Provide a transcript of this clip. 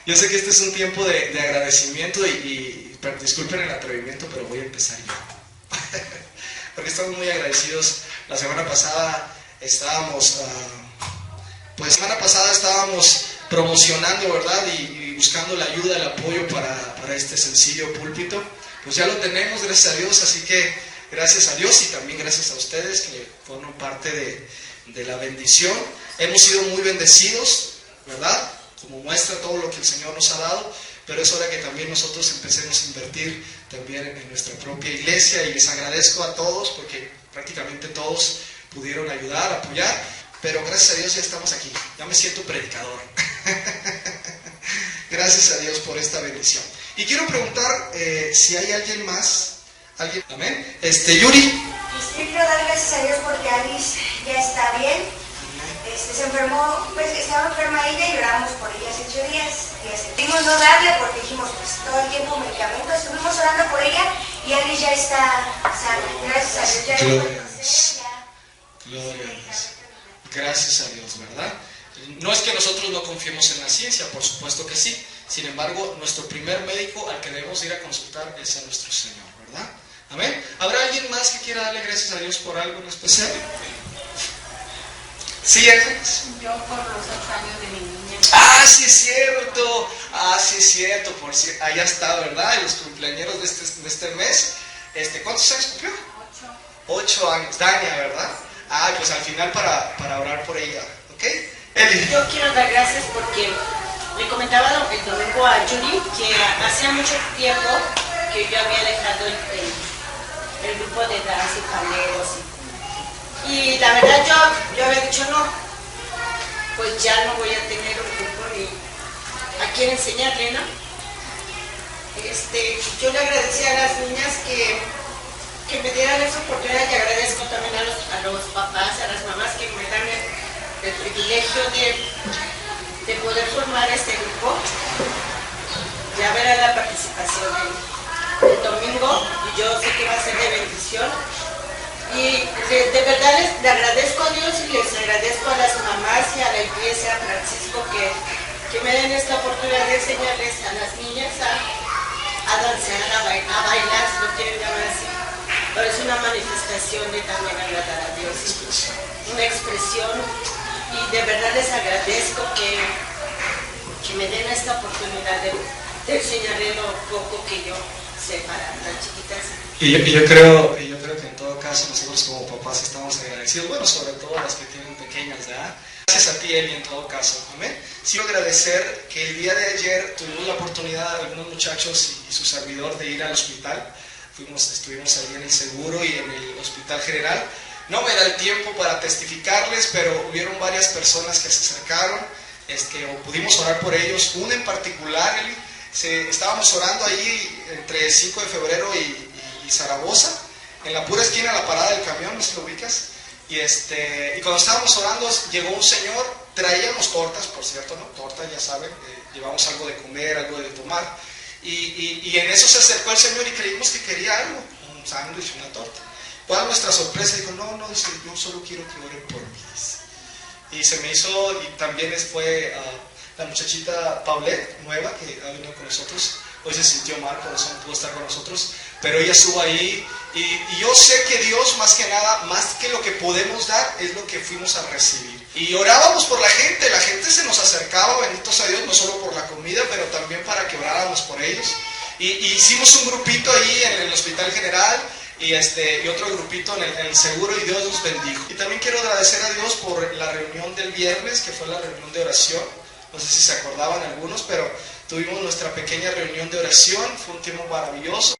Yo sé que este es un tiempo de agradecimiento disculpen el atrevimiento, pero voy a empezar yo. Porque estamos muy agradecidos. La semana pasada estábamos, promocionando, ¿verdad? Y buscando la ayuda, el apoyo para este sencillo púlpito. Pues ya lo tenemos, gracias a Dios, así que gracias a Dios y también gracias a ustedes que forman parte de la bendición. Hemos sido muy bendecidos, ¿verdad? Como muestra todo lo que el Señor nos ha dado, pero es hora que también nosotros empecemos a invertir también en nuestra propia iglesia, y les agradezco a todos porque prácticamente todos pudieron ayudar, apoyar, pero gracias a Dios ya estamos aquí, ya me siento predicador. Gracias a Dios por esta bendición. Y quiero preguntar si hay alguien más, ¿alguien? Amén. Yuri. Y quiero dar gracias a Dios porque Alice ya está bien. Se enfermó, pues estaba enferma ella y oramos por ella hace 8 días. Y decidimos no darle porque dijimos, pues todo el tiempo medicamentos. Estuvimos orando por ella y Alice ya está sana. Gracias a Dios. Ya Gloria a Dios. Gloria a Dios. Gracias a Dios, ¿verdad? No es que nosotros no confiemos en la ciencia, por supuesto que sí. Sin embargo, nuestro primer médico al que debemos ir a consultar es a nuestro Señor, ¿verdad? Amén. ¿Habrá alguien más que quiera darle gracias a Dios por algo en especial? Sí, Ángeles. Yo por los 8 años de mi niña. Ah, sí es cierto. Allá está, ¿verdad? En los cumpleañeros de este mes. ¿Cuántos años cumplió? 8 años. Dania, ¿verdad? Ah, pues al final para orar por ella. ¿Ok? Eli. Yo quiero dar gracias porque le comentaba el domingo a Yuri que hacía mucho tiempo que yo había dejado el grupo de danza y paleros. Y la verdad yo había dicho no, pues ya no voy a tener un grupo ni a quien enseñarle, ¿no? Yo le agradecía a las niñas que me dieran esa oportunidad, y agradezco también a los papás, a las mamás que me dan el privilegio de poder formar este grupo. Ya verá la participación el domingo, y yo sé que va a ser de bendición. Y de verdad le agradezco a Dios y les agradezco a las mamás y a la iglesia, a Francisco, que me den esta oportunidad de enseñarles a las niñas a danzar, a bailar, si lo quieren llamar así. Pero es una manifestación de también agradar a Dios, una expresión, y de verdad les agradezco que me den esta oportunidad de enseñarles lo poco que yo sé para las chiquitas. Y yo creo que en todo caso nosotros como papás estamos agradecidos, bueno, sobre todo las que tienen pequeñas, ¿verdad? Gracias a ti, Eli, en todo caso, amén. Quiero agradecer que el día de ayer tuvimos la oportunidad, algunos muchachos y su servidor, de ir al hospital. Estuvimos ahí en el seguro y en el hospital general. No me da el tiempo para testificarles, pero hubieron varias personas que se acercaron, o pudimos orar por ellos. Una en particular, Eli, estábamos orando ahí entre 5 de febrero y Zaragoza, en la pura esquina de la parada del camión, no sé si lo ubicas, y cuando estábamos orando llegó un señor, traíamos tortas, por cierto, ¿no? Tortas, ya saben, llevamos algo de comer, algo de tomar, y en eso se acercó el señor y creímos que quería algo, un sándwich, una torta. ¿Cuál es nuestra sorpresa? Dijo, no, dice, yo solo quiero que oren por mí. Y se me hizo, y también fue la muchachita Paulette, nueva, que ha venido con nosotros. Hoy se sintió mal, por eso no pudo estar con nosotros, pero ella estuvo ahí, y yo sé que Dios, más que nada, más que lo que podemos dar, es lo que fuimos a recibir. Y orábamos por la gente se nos acercaba, benditos a Dios, no solo por la comida, pero también para que oráramos por ellos. Y hicimos un grupito ahí en el hospital general, y otro grupito en el seguro, y Dios nos bendijo. Y también quiero agradecer a Dios por la reunión del viernes, que fue la reunión de oración. No sé si se acordaban algunos, pero tuvimos nuestra pequeña reunión de oración, fue un tiempo maravilloso.